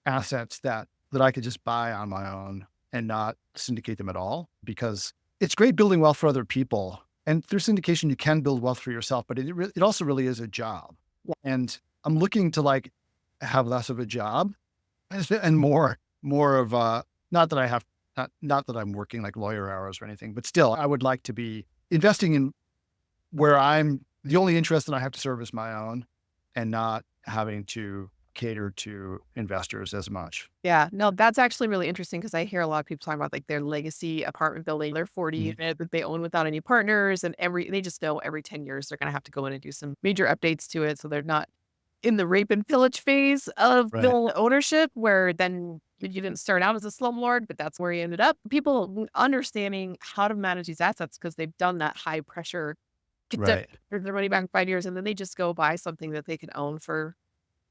assets that I could just buy on my own and not syndicate them at all, because it's great building wealth for other people. And through syndication, you can build wealth for yourself, but it also really is a job. And I'm looking to like have less of a job and more of not that I have, not that I'm working like lawyer hours or anything, but still I would like to be investing in where I'm the only interest that I have to serve is my own and not having to cater to investors as much. yeah, no, that's actually really interesting because I hear a lot of people talking about like their legacy apartment building, their 40 Mhm. unit that they own without any partners, and they just know every 10 years they're gonna have to go in and do some major updates to it. So they're not in the rape and pillage phase of Right. middle ownership, where then you didn't start out as a slumlord, but that's where you ended up. People understanding how to manage these assets because they've done that high pressure, get Right. their money back in 5 years, and then they just go buy something that they can own for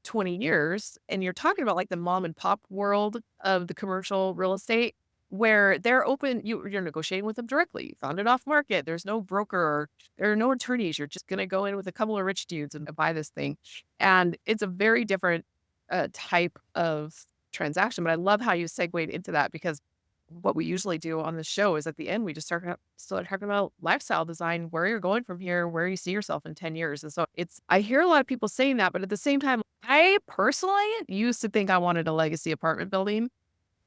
20 years. And you're talking about like the mom and pop world of the commercial real estate where they're open, you're negotiating with them directly. You found it off market. There's no broker or there are no attorneys. You're just going to go in with a couple of rich dudes and buy this thing. And it's a very different type of transaction. But I love how you segued into that because what we usually do on the show is at the end, we just start talking about lifestyle design, where you're going from here, where you see yourself in 10 years. And so I hear a lot of people saying that, but at the same time, I personally used to think I wanted a legacy apartment building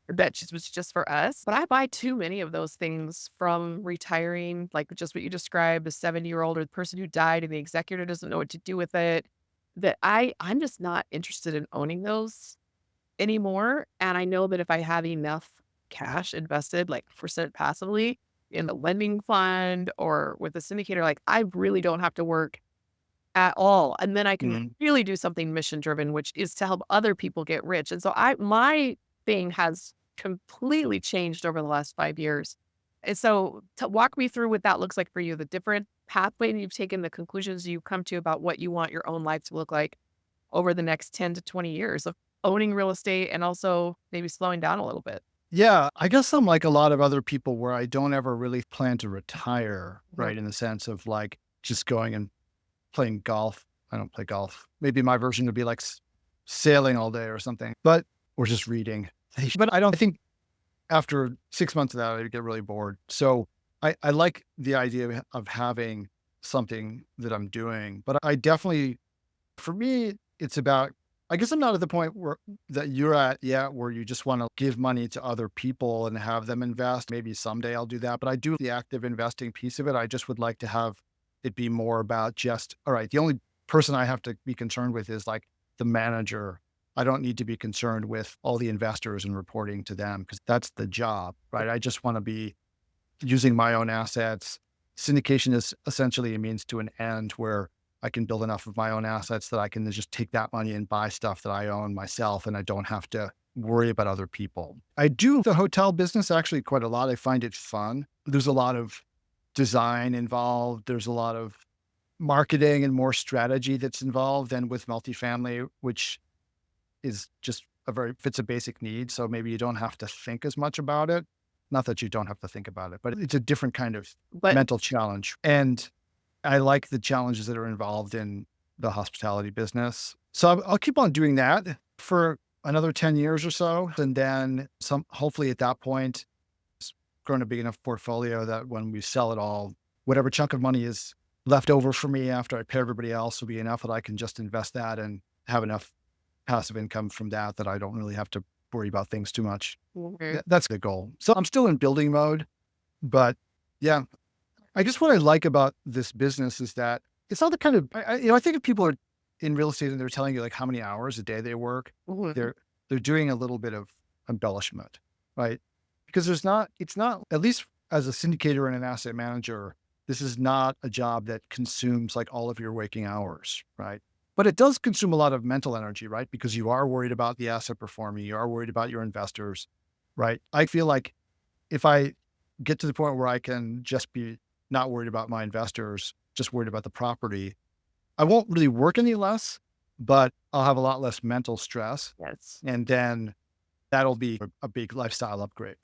that just was just for us. But I buy too many of those things from retiring, like just what you described, the 70-year-old or the person who died and the executor doesn't know what to do with it. That I'm just not interested in owning those anymore. And I know that if I have enough cash invested, like percent passively in the lending fund or with a syndicator, like I really don't have to work at all. And then I can Mhm. really do something mission driven, which is to help other people get rich. And so my thing has completely changed over the last 5 years. And so to walk me through what that looks like for you, the different pathway you've taken, the conclusions you've come to about what you want your own life to look like over the next 10 to 20 years of owning real estate and also maybe slowing down a little bit. Yeah, I guess I'm like a lot of other people where I don't ever really plan to retire, Mhm. right? In the sense of like just going and playing golf. I don't play golf. Maybe my version would be like sailing all day or something, but or just reading. But I don't think after 6 months of that, I'd get really bored. So I like the idea of having something that I'm doing, but I definitely, for me, it's about, I guess I'm not at the point where that you're at yet, where you just want to give money to other people and have them invest. Maybe someday I'll do that, but I do the active investing piece of it. I just would like to have it be more about just, all right, the only person I have to be concerned with is like the manager. I don't need to be concerned with all the investors and reporting to them because that's the job, right? I just want to be using my own assets. Syndication is essentially a means to an end where I can build enough of my own assets that I can just take that money and buy stuff that I own myself and I don't have to worry about other people. I do the hotel business actually quite a lot. I find it fun. There's a lot of design involved. There's a lot of marketing and more strategy that's involved than with multifamily, which is just fits a basic need. So maybe you don't have to think as much about it. Not that you don't have to think about it, but it's a different kind of But mental challenge. And I like the challenges that are involved in the hospitality business. So I'll keep on doing that for another 10 years or so. And then hopefully at that point, it's grown a big enough portfolio that when we sell it all, whatever chunk of money is left over for me after I pay everybody else will be enough that I can just invest that and have enough passive income from that, that I don't really have to worry about things too much. Mhm. That's the goal. So I'm still in building mode, but yeah, I guess what I like about this business is that it's not the kind of, I think if people are in real estate and they're telling you like how many hours a day they work, Mhm. they're doing a little bit of embellishment, right? Because it's not, at least as a syndicator and an asset manager, this is not a job that consumes like all of your waking hours, right? But it does consume a lot of mental energy, right? Because you are worried about the asset performing, you are worried about your investors, right? I feel like if I get to the point where I can just be not worried about my investors, just worried about the property, I won't really work any less, but I'll have a lot less mental stress. Yes. And then that'll be a big lifestyle upgrade.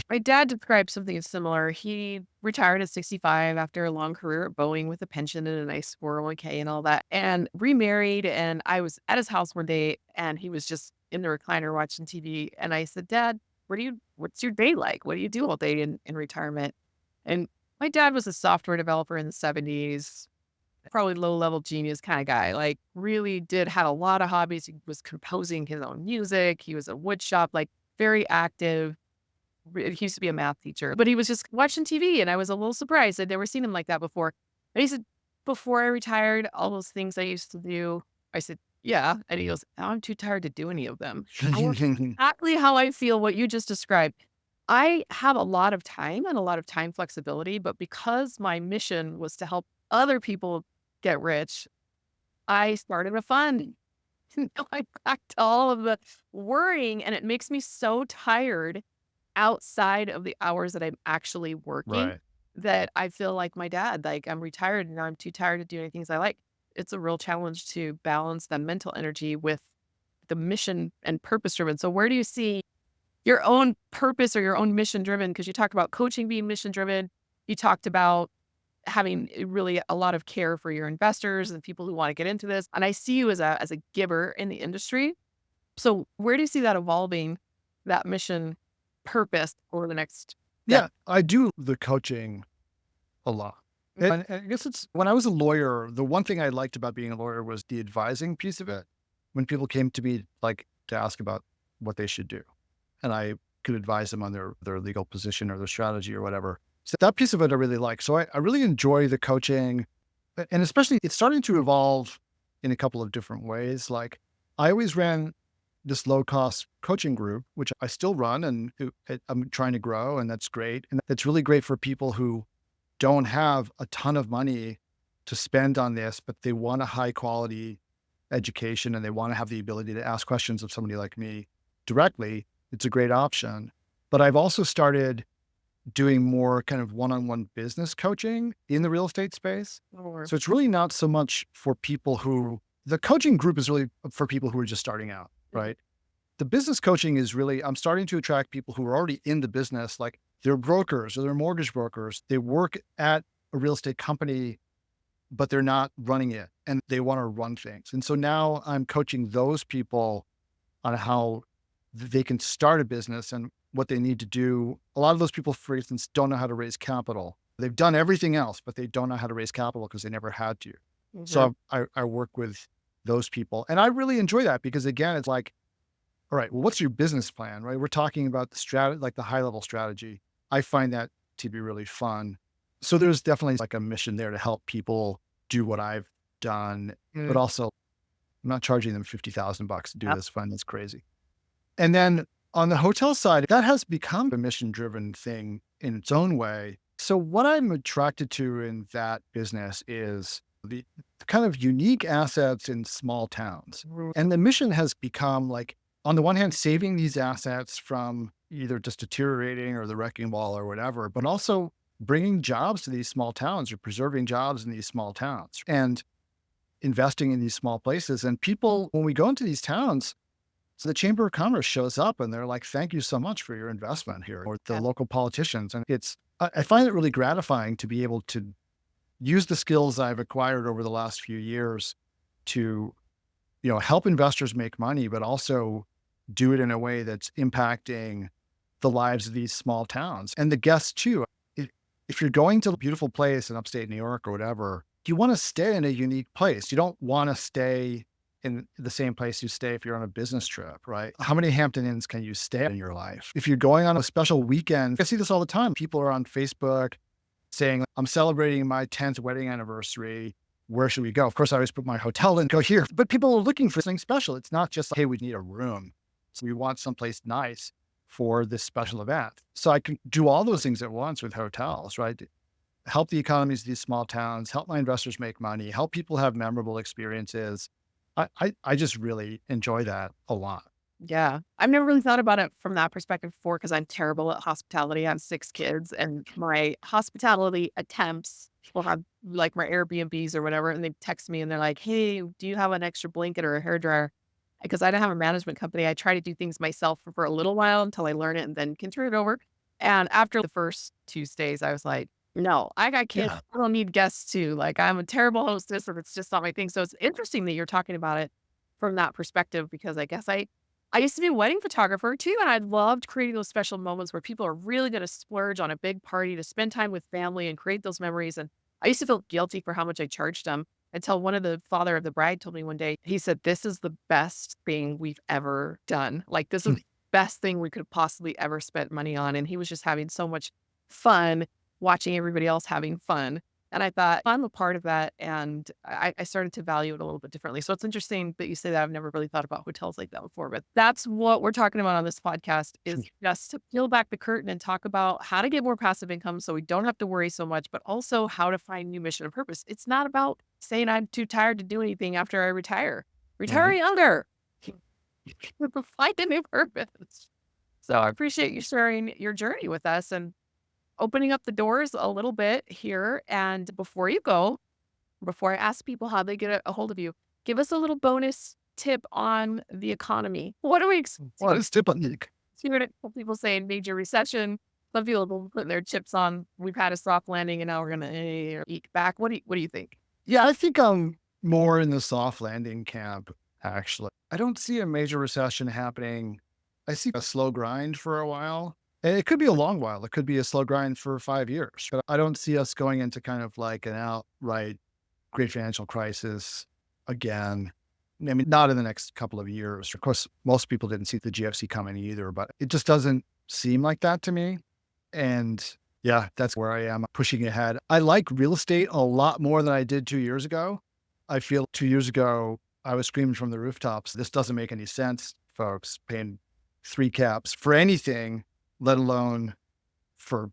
My dad described something similar. He retired at 65 after a long career at Boeing with a pension and a nice 401k and all that, and remarried. And I was at his house one day and he was just in the recliner watching TV. And I said, Dad, what's your day like? What do you do all day in retirement? And my dad was a software developer in the 70s, probably low level genius kind of guy, like really had a lot of hobbies. He was composing his own music. He was a wood shop, like very active. He used to be a math teacher, but he was just watching TV, and I was a little surprised. I'd never seen him like that before. And he said, "Before I retired, all those things I used to do." I said, "Yeah." And he goes, "Now I'm too tired to do any of them." I know exactly how I feel, what you just described. I have a lot of time and a lot of time flexibility, but because my mission was to help other people get rich, I started a fund. I backed all of the worrying, and it makes me so tired outside of the hours that I'm actually working, Right. that I feel like my dad, like, I'm retired and I'm too tired to do any things I like. It's a real challenge to balance the mental energy with the mission and purpose driven. So where do you see your own purpose or your own mission driven? Because you talked about coaching being mission driven. You talked about having really a lot of care for your investors and people who want to get into this. And I see you as a giver in the industry. So where do you see that evolving, that mission purpose over the next step. Yeah, I do the coaching a lot. And I guess it's when I was a lawyer, the one thing I liked about being a lawyer was the advising piece of it. When people came to me like to ask about what they should do, and I could advise them on their legal position or their strategy or whatever. So that piece of it I really like. So I really enjoy the coaching, and especially it's starting to evolve in a couple of different ways. Like I always ran this low cost coaching group, which I still run and I'm trying to grow, and that's great. And it's really great for people who don't have a ton of money to spend on this, but they want a high quality education and they want to have the ability to ask questions of somebody like me directly. It's a great option. But I've also started doing more kind of one-on-one business coaching in the real estate space. Or So it's really not so much for people who, the coaching group is really for people who are just starting out, right? The business coaching is really, I'm starting to attract people who are already in the business, like they're brokers or they're mortgage brokers. They work at a real estate company, but they're not running it and they want to run things. And so now I'm coaching those people on how they can start a business and what they need to do. A lot of those people, for instance, don't know how to raise capital. They've done everything else, but they don't know how to raise capital because they never had to. So I work with those people and I really enjoy that because again, it's like, all right, well, what's your business plan, right? We're talking about the strategy, like the high level strategy. I find that to be really fun. So there's definitely like a mission there to help people do what I've done, but also I'm not charging them $50,000 to do this fun. That's crazy. And then on the hotel side, that has become a mission driven thing in its own way. So what I'm attracted to in that business is the kind of unique assets in small towns. And the mission has become like, on the one hand, saving these assets from either just deteriorating or the wrecking ball or whatever, but also bringing jobs to these small towns or preserving jobs in these small towns and investing in these small places. And people, when we go into these towns, so the Chamber of Commerce shows up and they're like, thank you so much for your investment here, or the local politicians. And I find it really gratifying to be able to use the skills I've acquired over the last few years to, help investors make money, but also do it in a way that's impacting the lives of these small towns and the guests too. If you're going to a beautiful place in upstate New York or whatever, you want to stay in a unique place. You don't want to stay in the same place you stay if you're on a business trip, right? How many Hampton Inns can you stay in your life? If you're going on a special weekend, I see this all the time. People are on Facebook saying, I'm celebrating my 10th wedding anniversary. Where should we go? Of course, I always put my hotel in, go here. But people are looking for something special. It's not just, hey, we need a room. So we want someplace nice for this special event. So I can do all those things at once with hotels, right? Help the economies of these small towns, help my investors make money, help people have memorable experiences. I just really enjoy that a lot. Yeah. I've never really thought about it from that perspective before because I'm terrible at hospitality. I have 6 kids and my hospitality attempts will have like my Airbnbs or whatever. And they text me and they're like, hey, do you have an extra blanket or a hairdryer? Because I don't have a management company. I try to do things myself for a little while until I learn it and then can turn it over. And after the first 2 stays, I was like, no, I got kids. Yeah. I don't need guests too. Like I'm a terrible hostess or it's just not my thing. So it's interesting that you're talking about it from that perspective because I guess I used to be a wedding photographer too, and I loved creating those special moments where people are really going to splurge on a big party to spend time with family and create those memories. And I used to feel guilty for how much I charged them until one of the father of the bride told me one day, he said, this is the best thing we've ever done. Like, this is the best thing we could have possibly ever spent money on. And he was just having so much fun watching everybody else having fun. And I thought, I'm a part of that. And I started to value it a little bit differently. So it's interesting that you say that. I've never really thought about hotels like that before, but that's what we're talking about on this podcast is just to peel back the curtain and talk about how to get more passive income so we don't have to worry so much, but also how to find new mission and purpose. It's not about saying I'm too tired to do anything after I retire. Retire younger. Find a new purpose. So I appreciate you sharing your journey with us and opening up the doors a little bit here. And before you go, before I ask people how they get a hold of you, give us a little bonus tip on the economy. What do we What is tip on the see what people saying major recession? Some people have been putting their chips on. We've had a soft landing and now we're gonna eat back. What do you think? Yeah, I think I'm more in the soft landing camp, actually. I don't see a major recession happening. I see a slow grind for a while. And it could be a long while. It could be a slow grind for 5 years. But I don't see us going into kind of like an outright great financial crisis again. I mean, not in the next couple of years. Of course, most people didn't see the GFC coming either, but it just doesn't seem like that to me. And yeah, that's where I am pushing ahead. I like real estate a lot more than I did 2 years ago. I feel 2 years ago, I was screaming from the rooftops, this doesn't make any sense, folks, paying three caps for anything, let alone for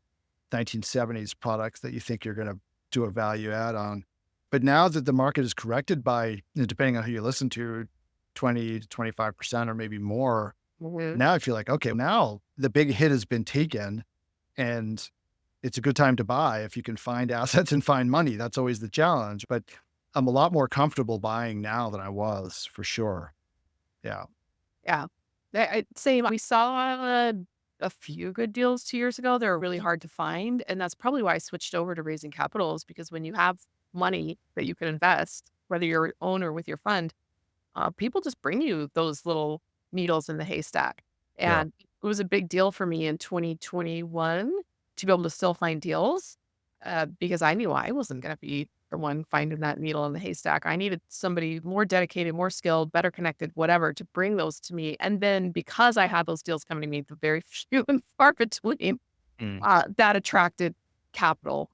1970s products that you think you're going to do a value add on. But now that the market is corrected by, depending on who you listen to, 20 to 25% or maybe more, Mhm. now I feel like, okay, now the big hit has been taken and it's a good time to buy if you can find assets and find money. That's always the challenge. But I'm a lot more comfortable buying now than I was for sure. Yeah. Yeah. Same. We saw a few good deals 2 years ago. They were really hard to find. And that's probably why I switched over to raising capitals because when you have money that you can invest, whether you're your own or with your fund, people just bring you those little needles in the haystack. Yeah. And it was a big deal for me in 2021 to be able to still find deals because I knew I wasn't going to be the one finding that needle in the haystack. I needed somebody more dedicated, more skilled, better connected, whatever, to bring those to me. And then because I had those deals coming to me, the very few and far between, Mm. that attracted capital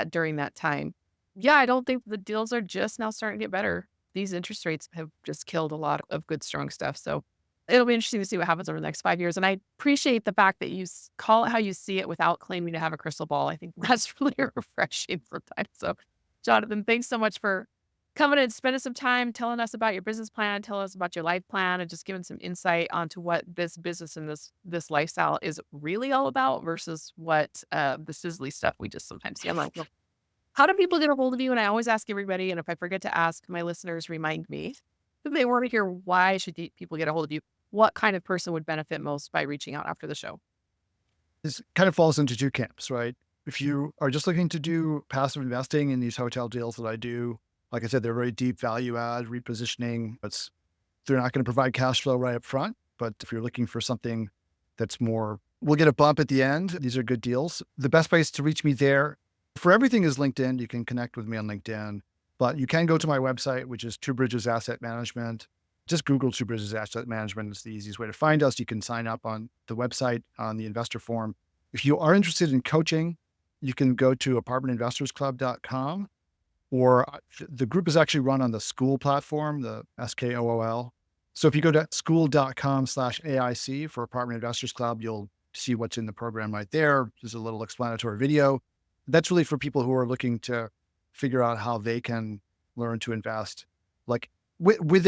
during that time. Yeah, I don't think the deals are just now starting to get better. These interest rates have just killed a lot of good, strong stuff. So it'll be interesting to see what happens over the next 5 years. And I appreciate the fact that you call it how you see it without claiming to have a crystal ball. I think that's really refreshing sometimes. So, Jonathan, thanks so much for coming and spending some time telling us about your business plan, telling us about your life plan, and just giving some insight onto what this business and this lifestyle is really all about versus what the sizzly stuff we just sometimes see. I'm like, "Well, how do people get a hold of you?" And I always ask everybody, and if I forget to ask, my listeners remind me. If they want to hear why should people get a hold of you, what kind of person would benefit most by reaching out after the show? This kind of falls into two camps, right? If you are just looking to do passive investing in these hotel deals that I do, like I said, they're very deep value add repositioning. They're not going to provide cash flow right up front. But if you're looking for something that's more, we'll get a bump at the end. These are good deals. The best place to reach me there for everything is LinkedIn. You can connect with me on LinkedIn, but you can go to my website, which is Two Bridges Asset Management. Just Google Two Bridges Asset Management. It's the easiest way to find us. You can sign up on the website on the investor form. If you are interested in coaching, you can go to apartmentinvestorsclub.com or the group is actually run on the School platform, the SKOOL. So if you go to school.com/AIC for Apartment Investors Club, you'll see what's in the program right there. There's a little explanatory video. That's really for people who are looking to figure out how they can learn to invest, like with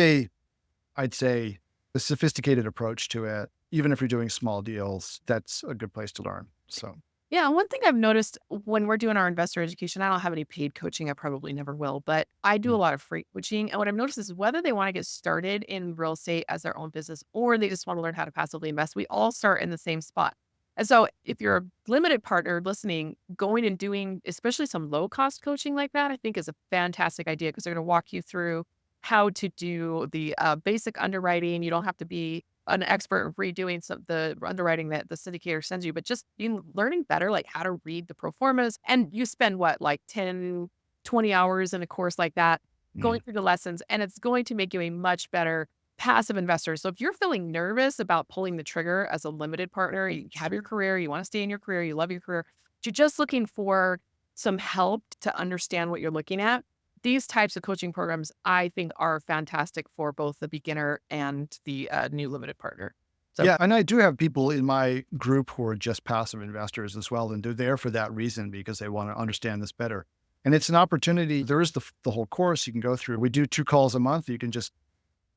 I'd say, a sophisticated approach to it. Even if you're doing small deals, that's a good place to learn. So Yeah, one thing I've noticed when we're doing our investor education, I don't have any paid coaching. I probably never will, but I do a mm, lot of free coaching. And what I've noticed is whether they want to get started in real estate as their own business or they just want to learn how to passively invest, we all start in the same spot. And so if you're a limited partner listening, going and doing especially some low cost coaching like that, I think is a fantastic idea because they're going to walk you through how to do the basic underwriting. You don't have to be an expert in redoing the underwriting that the syndicator sends you, but just you learning better, like how to read the pro formas. And you spend what, like 10, 20 hours in a course like that, going mm, through the lessons, and it's going to make you a much better passive investor. So if you're feeling nervous about pulling the trigger as a limited partner, you have your career, you want to stay in your career, you love your career, but you're just looking for some help to understand what you're looking at, these types of coaching programs, I think, are fantastic for both the beginner and the new limited partner. So, yeah, and I do have people in my group who are just passive investors as well, and they're there for that reason because they want to understand this better. And it's an opportunity. There is the whole course you can go through. We do 2 calls a month. You can just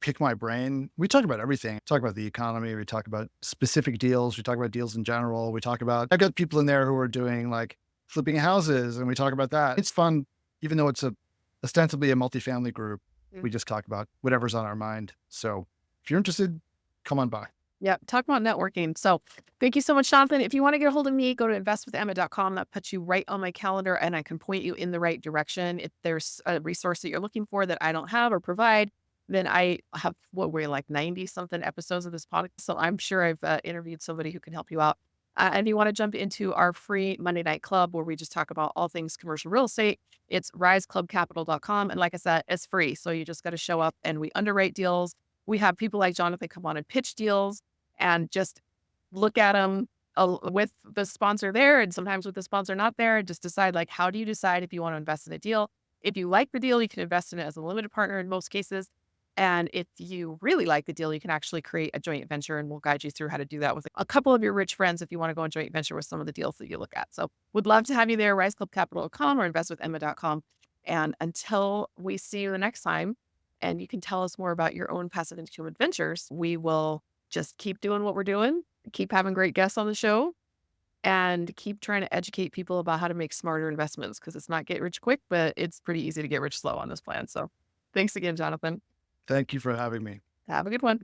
pick my brain. We talk about everything. We talk about the economy. We talk about specific deals. We talk about deals in general. I've got people in there who are doing like flipping houses and we talk about that. It's fun, even though it's ostensibly a multifamily group. mm, We just talk about whatever's on our mind. So if you're interested, come on by. yeah, talk about networking. So, thank you so much, Jonathan. If you want to get a hold of me, go to investwithemma.com. That puts you right on my calendar and I can point you in the right direction. If there's a resource that you're looking for that I don't have or provide, then I have what we're like 90 something episodes of this podcast. So, I'm sure I've interviewed somebody who can help you out. And you want to jump into our free Monday night club where we just talk about all things commercial real estate, it's riseclubcapital.com. And like I said, it's free. So you just got to show up and we underwrite deals. We have people like Jonathan come on and pitch deals and just look at them with the sponsor there and sometimes with the sponsor not there and just decide like, how do you decide if you want to invest in a deal? If you like the deal, you can invest in it as a limited partner in most cases. And if you really like the deal, you can actually create a joint venture and we'll guide you through how to do that with a couple of your rich friends if you want to go in joint venture with some of the deals that you look at. So would love to have you there, riseclubcapital.com or investwithemma.com. And until we see you the next time, and you can tell us more about your own passive income adventures, we will just keep doing what we're doing, keep having great guests on the show, and keep trying to educate people about how to make smarter investments because it's not get rich quick, but it's pretty easy to get rich slow on this plan. So thanks again, Jonathan. Thank you for having me. Have a good one.